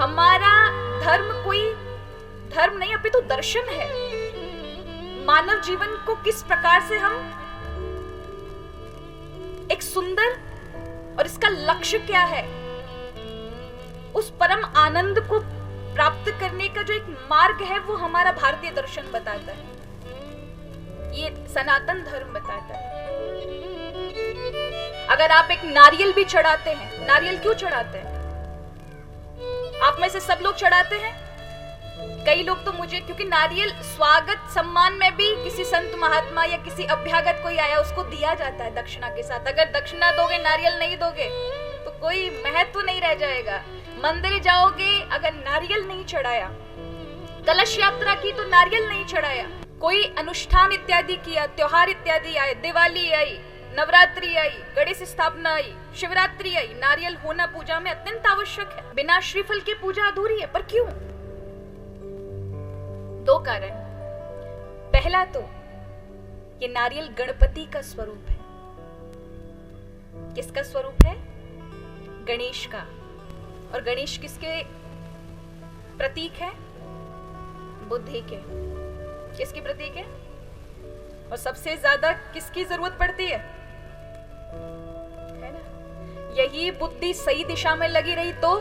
हमारा धर्म कोई धर्म नहीं अपितु दर्शन है। मानव जीवन को किस प्रकार से हम एक सुंदर, और इसका लक्ष्य क्या है, उस परम आनंद को प्राप्त करने का जो एक मार्ग है वो हमारा भारतीय दर्शन बताता है, ये सनातन धर्म बताता है। अगर आप एक नारियल भी चढ़ाते हैं, नारियल क्यों चढ़ाते हैं? आप में से सब लोग चढ़ाते हैं? कई लोग तो मुझे, क्योंकि नारियल स्वागत सम्मान में भी किसी संत महात्मा या किसी अभ्यागत कोई आया उसको दिया जाता है दक्षिणा के साथ। अगर दक्षिणा दोगे, नारियल नहीं दोगे तो कोई महत्व नहीं रह जाएगा। मंदिर जाओगे, अगर नारियल नहीं चढ़ाया, कलश यात्रा की तो नारियल नहीं चढ़ाया, कोई अनुष्ठान इत्यादि किया, त्योहार इत्यादि आए, दिवाली आई, नवरात्रि आई, गणेश स्थापना आई, शिवरात्रि आई, नारियल होना पूजा में अत्यंत आवश्यक है। बिना श्रीफल के पूजा अधूरी है। पर क्यों? दो कारण। पहला तो ये नारियल गणपति का स्वरूप है। किसका स्वरूप है? गणेश का। और गणेश किसके प्रतीक है? बुद्धि के। किसकी प्रतीक है? और सबसे ज्यादा किसकी जरूरत पड़ती है ना? यही बुद्धि सही दिशा में लगी रही तो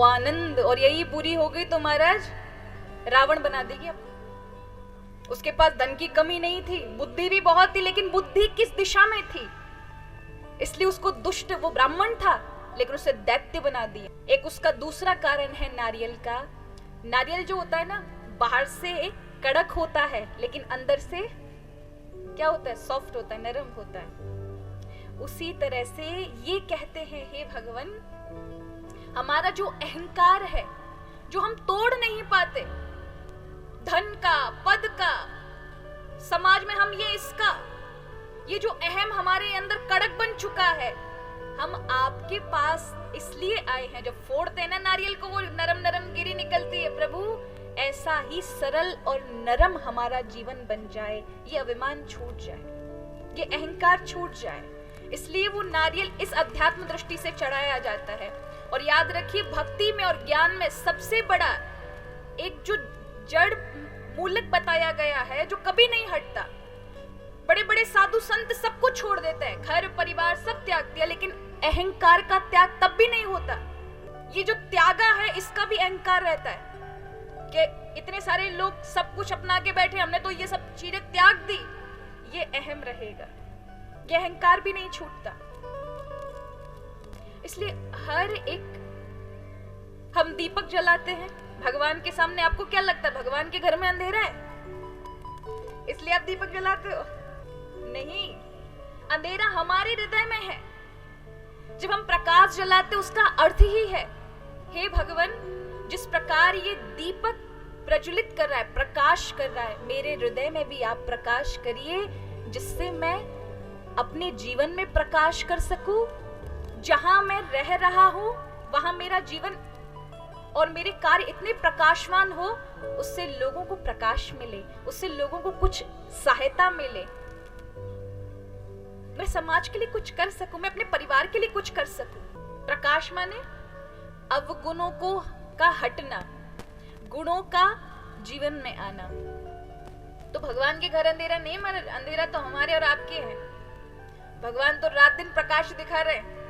आनंद, और यही बुरी हो गई तो महाराज रावण बना देगी। अब उसके पास धन की कमी नहीं थी, बुद्धि भी बहुत थी, लेकिन बुद्धि किस दिशा में थी, इसलिए उसको दुष्ट, वो ब्राह्मण था लेकिन उसे दैत्य बना दिया। एक उसका दूसरा कारण है नारियल का। नारियल जो होता है ना, बाहर से कड़क होता है लेकिन अंदर से क्या होता है? सॉफ्ट होता है, नरम होता है। उसी तरह से ये कहते हैं, हे भगवान, हमारा जो अहंकार है, जो हम तोड़ नहीं पाते, धन का, पद का, समाज में हम ये जो अहम हमारे अंदर कड़क बन चुका है, हम आपके पास इसलिए आए हैं। जब फोड़ते हैं ना नारियल को, वो नरम नरम गिरी निकलती है। प्रभु, ऐसा ही सरल और नरम हमारा जीवन बन जाए, ये अभिमान छूट जाए, ये अहंकार छूट जाए। इसलिए वो नारियल इस अध्यात्म दृष्टि से चढ़ाया जाता है। और याद रखिए, भक्ति में और ज्ञान में सबसे बड़ा एक जो जड़ मूलक बताया गया है, जो कभी नहीं हटता। बड़े बड़े साधु संत सबको छोड़ देते हैं, घर परिवार सब त्याग दिया, लेकिन अहंकार का त्याग तब भी नहीं होता। ये जो त्यागा है, इसका भी अहंकार रहता है कि इतने सारे लोग सब कुछ अपना के बैठे, हमने तो ये सब चीजें त्याग दी, ये अहम रहेगा, ये अहंकार भी नहीं छूटता। इसलिए हर एक, हम दीपक जलाते हैं भगवान के सामने, आपको क्या लगता है भगवान के घर में अंधेरा है इसलिए आप दीपक जलाते हो? नहीं, अंधेरा हमारे हृदय में है। जब हम प्रकाश जलाते, उसका अर्थ ही है, हे भगवान, जिस प्रकार ये दीपक प्रज्वलित कर रहा है, प्रकाश कर रहा है, मेरे हृदय में भी आप प्रकाश करिए, जिससे मैं अपने जीवन में प्रकाश कर सकूं। जहां मैं रह रहा हूं वहां मेरा जीवन और मेरे कार्य इतने प्रकाशमान हो, उससे लोगों को प्रकाश मिले, उससे लोगों को कुछ सहायता मिले, मैं समाज के लिए कुछ कर सकूं, मैं अपने परिवार के लिए कुछ कर सकूं। प्रकाश माने अवगुणों को का हटना, गुणों का जीवन में आना। तो भगवान के घर अंधेरा नहीं, अंधेरा तो हमारे और आपके हैं। भगवान तो रात दिन प्रकाश दिखा रहे हैं।